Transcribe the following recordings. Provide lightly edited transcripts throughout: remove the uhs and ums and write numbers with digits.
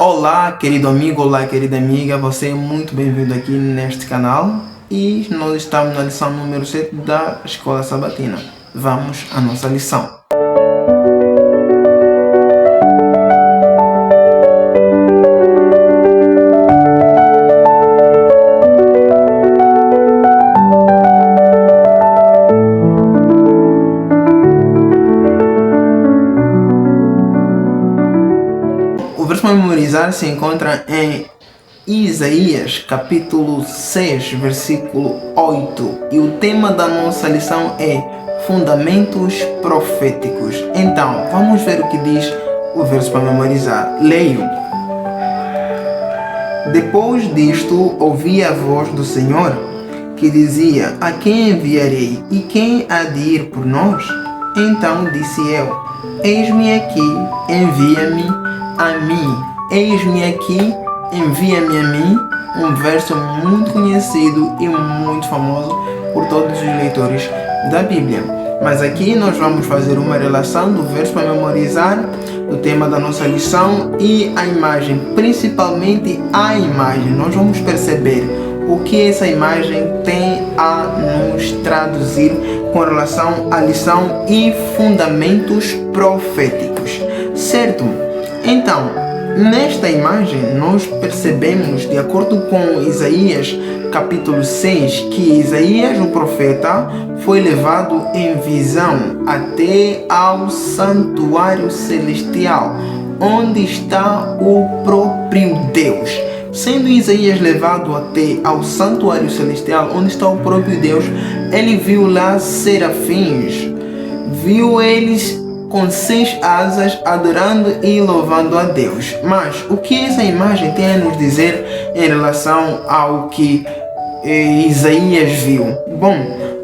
Olá, querido amigo, olá, querida amiga, você é muito bem-vindo aqui neste canal e nós estamos na lição número 7 da Escola Sabatina. Vamos à nossa lição. O verso para memorizar se encontra em Isaías, capítulo 6, versículo 8. E o tema da nossa lição é Fundamentos Proféticos. Então, vamos ver o que diz o verso para memorizar. Leio. Depois disto, ouvi a voz do Senhor, que dizia: A quem enviarei? E quem há de ir por nós? Então disse eu: Eis-me aqui, envia-me a mim. Eis-me aqui, envia-me a mim. Um verso muito conhecido e muito famoso por todos os leitores da Bíblia. Mas aqui nós vamos fazer uma relação do verso para memorizar, do tema da nossa lição e a imagem, principalmente a imagem. Nós vamos perceber o que essa imagem tem a nos traduzir com relação à lição e fundamentos proféticos, certo? Então, nesta imagem nós percebemos, de acordo com Isaías capítulo 6, que Isaías, o profeta, foi levado em visão até ao santuário celestial, onde está o próprio Deus. Sendo Isaías levado até ao santuário celestial, onde está o próprio Deus, ele viu lá serafins, viu eles com 6 asas adorando e louvando a Deus. Mas o que essa imagem tem a nos dizer em relação ao que Isaías viu? Bom,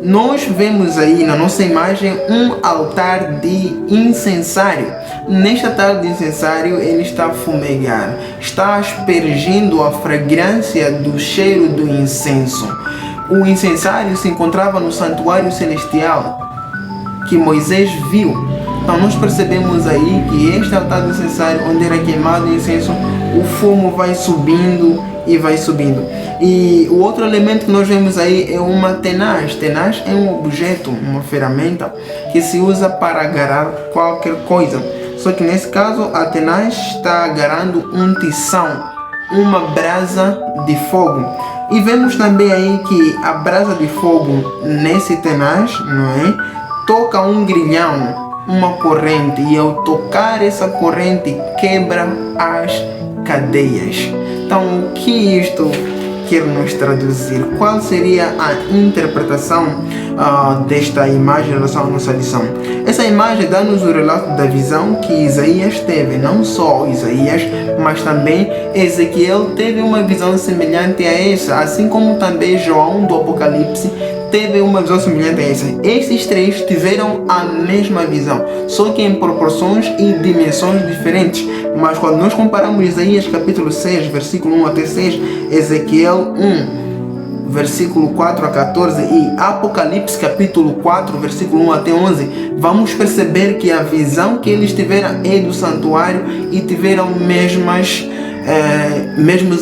nós vemos aí na nossa imagem um altar de incensário. Neste altar de incensário ele está a fumegar, está aspergindo a fragrância do cheiro do incenso. O incensário se encontrava no santuário celestial que Moisés viu. Então nós percebemos aí que este altar de incensário, onde era queimado incenso, o fumo vai subindo e vai subindo. E o outro elemento que nós vemos aí é uma tenaz. Tenaz é um objeto, uma ferramenta que se usa para agarrar qualquer coisa. Só que nesse caso a tenaz está agarrando um tição, uma brasa de fogo. E vemos também aí que a brasa de fogo nesse tenaz, não é? Toca um grilhão, uma corrente, e ao tocar essa corrente quebra as cadeias. Então, o que isto quer nos traduzir? Qual seria a interpretação desta imagem em relação à nossa lição? Essa imagem dá-nos o relato da visão que Isaías teve. Não só Isaías, mas também Ezequiel teve uma visão semelhante a essa, assim como também João do Apocalipse teve uma visão semelhante a essa. Esses três tiveram a mesma visão, só que em proporções e dimensões diferentes. Mas quando nós comparamos Isaías capítulo 6, versículo 1 até 6, Ezequiel 1, versículo 4 a 14 e Apocalipse capítulo 4, versículo 1 até 11, vamos perceber que a visão que eles tiveram é do santuário e tiveram mesmos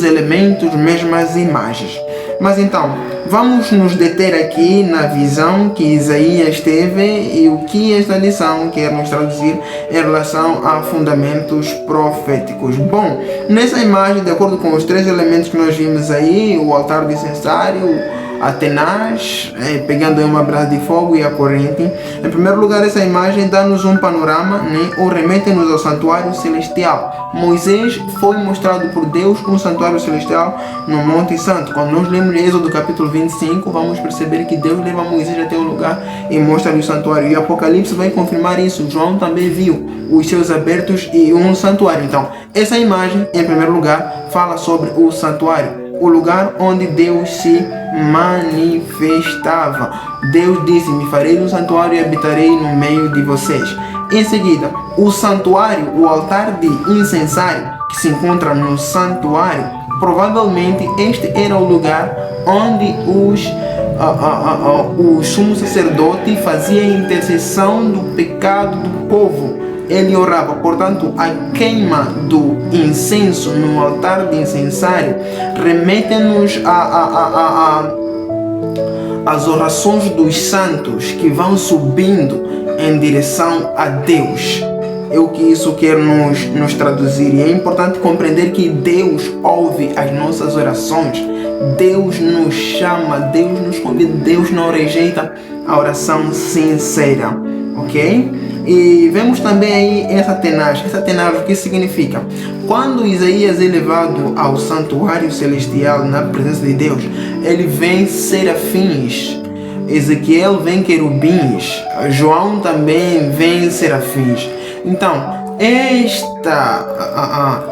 elementos, mesmas imagens. Mas então, vamos nos deter aqui na visão que Isaías teve e o que esta lição quer nos traduzir em relação a fundamentos proféticos. Bom, nessa imagem, de acordo com os 3 elementos que nós vimos aí, o altar de incensário, a tenaz, pegando aí uma brasa de fogo e a corrente. Em primeiro lugar, essa imagem dá-nos um panorama, né, ou remete-nos ao santuário celestial. Moisés foi mostrado por Deus um santuário celestial no Monte Santo. Quando nós lemos Êxodo capítulo 25, vamos perceber que Deus leva Moisés até o lugar e mostra-lhe o santuário. E Apocalipse vai confirmar isso. João também viu os céus abertos e um santuário. Então, essa imagem, em primeiro lugar, fala sobre o santuário, o lugar onde Deus se manifestava. Deus disse: Me farei no santuário e habitarei no meio de vocês. Em seguida, o santuário, o altar de incensário que se encontra no santuário, provavelmente este era o lugar onde o sumo sacerdote fazia a intercessão do pecado do povo. ele orava. Portanto, a queima do incenso no altar de incensário remete-nos às orações dos santos que vão subindo em direção a Deus. É o que isso quer nos traduzir. E é importante compreender que Deus ouve as nossas orações. Deus nos chama, Deus nos convida, Deus não rejeita a oração sincera, ok? E vemos também aí essa tenaz, o que significa? Quando Isaías é levado ao santuário celestial na presença de Deus, ele vê serafins, Ezequiel vê querubins, João também vê serafins. Então, esta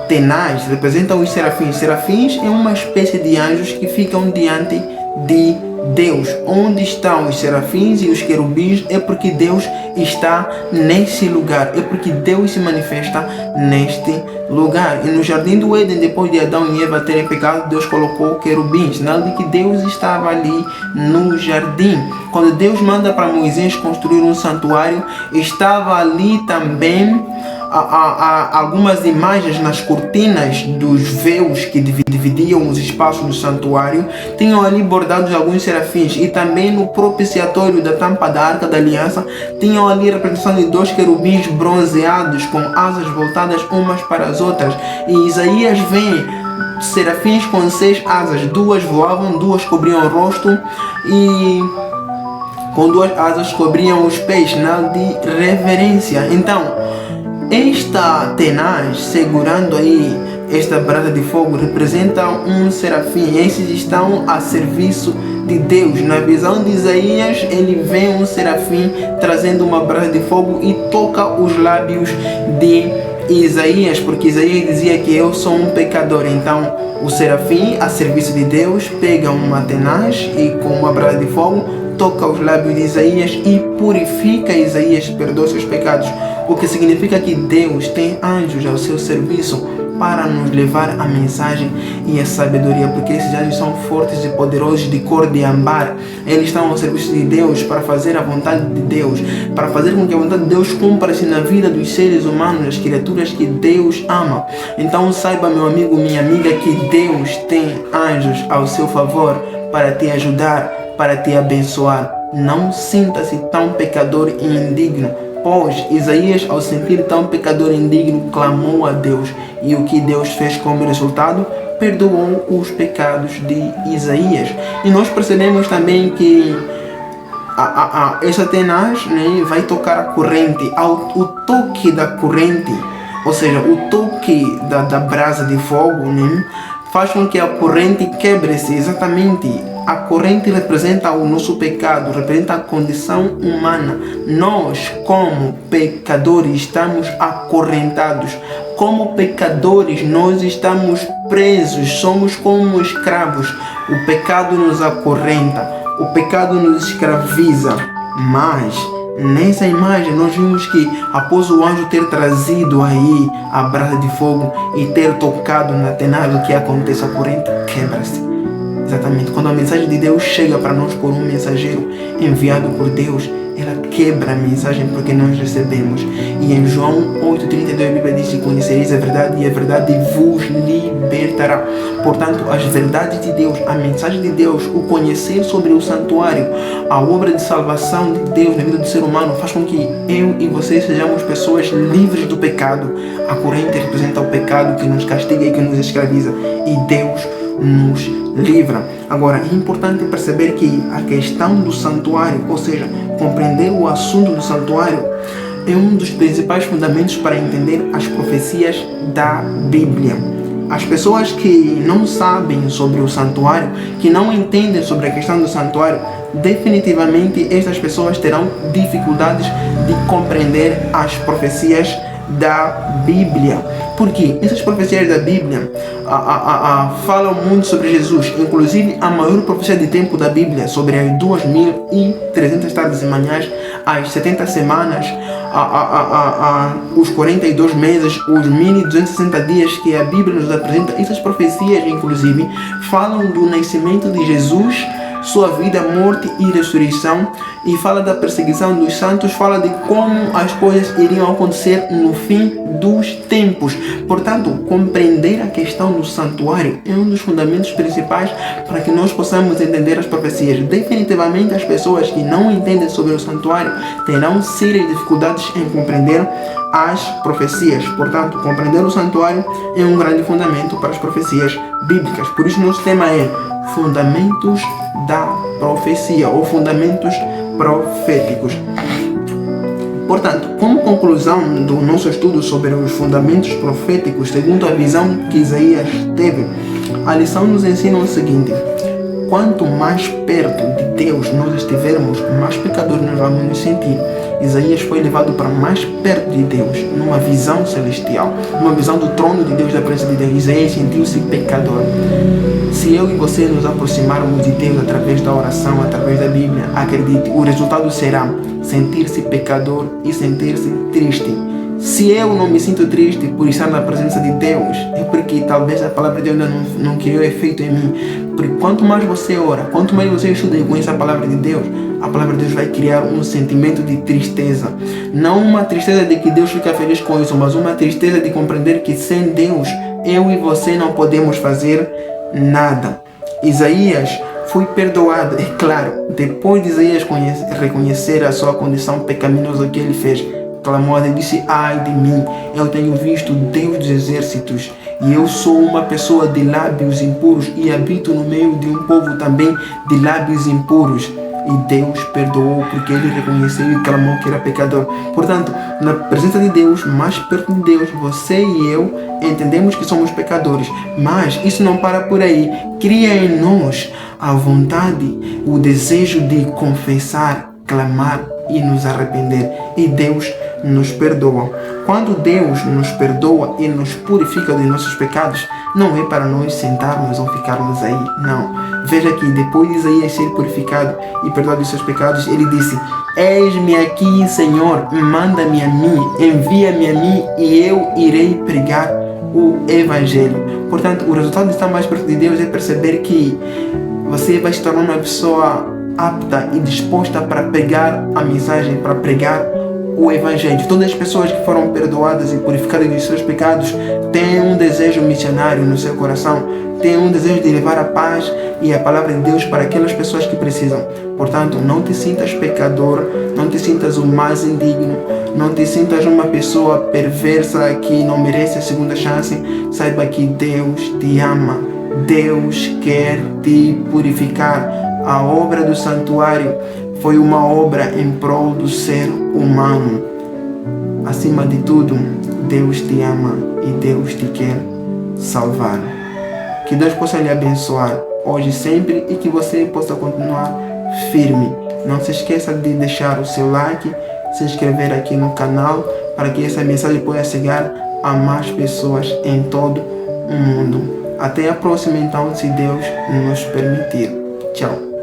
tenaz representa os serafins. Serafins é uma espécie de anjos que ficam diante de Deus. Onde estão os serafins e os querubins é porque Deus está nesse lugar, é porque Deus se manifesta neste lugar. E no jardim do Éden, depois de Adão e Eva terem pecado, Deus colocou querubins, sinal de que Deus estava ali no jardim. Quando Deus manda para Moisés construir um santuário, estava ali também algumas imagens nas cortinas dos véus que dividiam os espaços do santuário, tinham ali bordados alguns serafins, e também no propiciatório da tampa da Arca da Aliança tinham ali a representação de 2 querubins bronzeados com asas voltadas umas para as outras. E Isaías vê serafins com 6 asas, 2 voavam, 2 cobriam o rosto e com 2 asas cobriam os pés, sinal de reverência. Então, esta tenaz segurando aí esta brasa de fogo representa um serafim. Esses estão a serviço de Deus. Na visão de Isaías, ele vê um serafim trazendo uma brasa de fogo e toca os lábios de Isaías, porque Isaías dizia que eu sou um pecador. Então o serafim a serviço de Deus pega uma tenaz e com uma brasa de fogo toca os lábios de Isaías e purifica Isaías, perdoa seus pecados. O que significa que Deus tem anjos ao seu serviço para nos levar a mensagem e a sabedoria, porque esses anjos são fortes e poderosos, de cor de ambar. Eles estão ao serviço de Deus para fazer a vontade de Deus, para fazer com que a vontade de Deus cumpra-se na vida dos seres humanos, das criaturas que Deus ama. Então saiba, meu amigo, minha amiga, que Deus tem anjos ao seu favor para te ajudar, para te abençoar. Não sinta-se tão pecador e indigno, pois Isaías, ao sentir tão pecador e indigno, clamou a Deus, e o que Deus fez como resultado? Perdoou os pecados de Isaías. E nós percebemos também que essa tenaz, né, vai tocar a corrente. O toque da corrente, ou seja, o toque da brasa de fogo, né, faz com que a corrente quebre-se. Exatamente. A corrente representa o nosso pecado, representa a condição humana. Nós, como pecadores, estamos acorrentados. Como pecadores, nós estamos presos, somos como escravos. O pecado nos acorrenta, o pecado nos escraviza. Mas nessa imagem nós vimos que após o anjo ter trazido aí a brasa de fogo e ter tocado na tenaz, o que acontece? A corrente quebra-se. Exatamente. Quando a mensagem de Deus chega para nós por um mensageiro enviado por Deus, ela quebra a mensagem porque nós recebemos. E em João 8,32 a Bíblia diz que conhecereis a verdade e a verdade vos libertará. Portanto, as verdades de Deus, a mensagem de Deus, o conhecer sobre o santuário, a obra de salvação de Deus na vida do ser humano faz com que eu e você sejamos pessoas livres do pecado. A corrente representa o pecado que nos castiga e que nos escraviza. E Deus nos livra. Agora, é importante perceber que a questão do santuário, ou seja, compreender o assunto do santuário, é um dos principais fundamentos para entender as profecias da Bíblia. As pessoas que não sabem sobre o santuário, que não entendem sobre a questão do santuário, definitivamente estas pessoas terão dificuldades de compreender as profecias da Bíblia. Porque essas profecias da Bíblia falam muito sobre Jesus. Inclusive, a maior profecia de tempo da Bíblia, sobre as 2.300 tardes e manhãs, as 70 semanas, os 42 meses, os 1.260 dias que a Bíblia nos apresenta, essas profecias, inclusive, falam do nascimento de Jesus sua vida, morte e ressurreição, e fala da perseguição dos santos, fala de como as coisas iriam acontecer no fim dos tempos. Portanto, compreender a questão do santuário é um dos fundamentos principais para que nós possamos entender as profecias. Definitivamente, as pessoas que não entendem sobre o santuário terão sérias dificuldades em compreender as profecias. Portanto, compreender o santuário é um grande fundamento para as profecias bíblicas. Por isso, nosso tema é fundamentos da profecia ou fundamentos proféticos. Portanto, como conclusão do nosso estudo sobre os fundamentos proféticos, segundo a visão que Isaías teve, a lição nos ensina o seguinte: quanto mais perto de Deus nós estivermos, mais pecadores nós vamos nos sentir. Isaías foi levado para mais perto de Deus, numa visão celestial, numa visão do trono de Deus, da presença de Deus. Isaías sentiu-se pecador. Se eu e você nos aproximarmos de Deus através da oração, através da Bíblia, acredite, o resultado será sentir-se pecador e sentir-se triste. Se eu não me sinto triste por estar na presença de Deus, é porque talvez a palavra de Deus ainda não criou efeito em mim. Porque quanto mais você ora, quanto mais você estuda e conhece a palavra de Deus, a palavra de Deus vai criar um sentimento de tristeza. Não uma tristeza de que Deus fica feliz com isso, mas uma tristeza de compreender que sem Deus, eu e você não podemos fazer nada. Isaías foi perdoado, é claro, depois de Isaías reconhecer a sua condição pecaminosa que ele fez. Clamou a Deus e disse: ai de mim, eu tenho visto Deus dos exércitos, e eu sou uma pessoa de lábios impuros, e habito no meio de um povo também de lábios impuros. E Deus perdoou, porque ele reconheceu e clamou que era pecador. Portanto, na presença de Deus, mais perto de Deus, você e eu entendemos que somos pecadores. Mas isso não para por aí. Cria em nós a vontade, o desejo de confessar, clamar e nos arrepender. E Deus nos perdoa. Quando Deus nos perdoa e nos purifica de nossos pecados, não é para nós sentarmos ou ficarmos aí, não. Veja que depois de Isaías ser purificado e perdoado de seus pecados, ele disse: eis-me aqui, Senhor, manda-me a mim, envia-me a mim e eu irei pregar o Evangelho. Portanto, o resultado de estar mais perto de Deus é perceber que você vai se tornar uma pessoa apta e disposta para pregar a mensagem, para pregar o Evangelho. Todas as pessoas que foram perdoadas e purificadas de seus pecados têm um desejo missionário no seu coração, têm um desejo de levar a paz e a palavra de Deus para aquelas pessoas que precisam. Portanto, não te sintas pecador, não te sintas o mais indigno, não te sintas uma pessoa perversa que não merece a segunda chance. Saiba que Deus te ama, Deus quer te purificar. A obra do santuário foi uma obra em prol do ser humano. Acima de tudo, Deus te ama e Deus te quer salvar. Que Deus possa lhe abençoar hoje e sempre, e que você possa continuar firme. Não se esqueça de deixar o seu like, se inscrever aqui no canal, para que essa mensagem possa chegar a mais pessoas em todo o mundo. Até a próxima então, se Deus nos permitir. Tchau.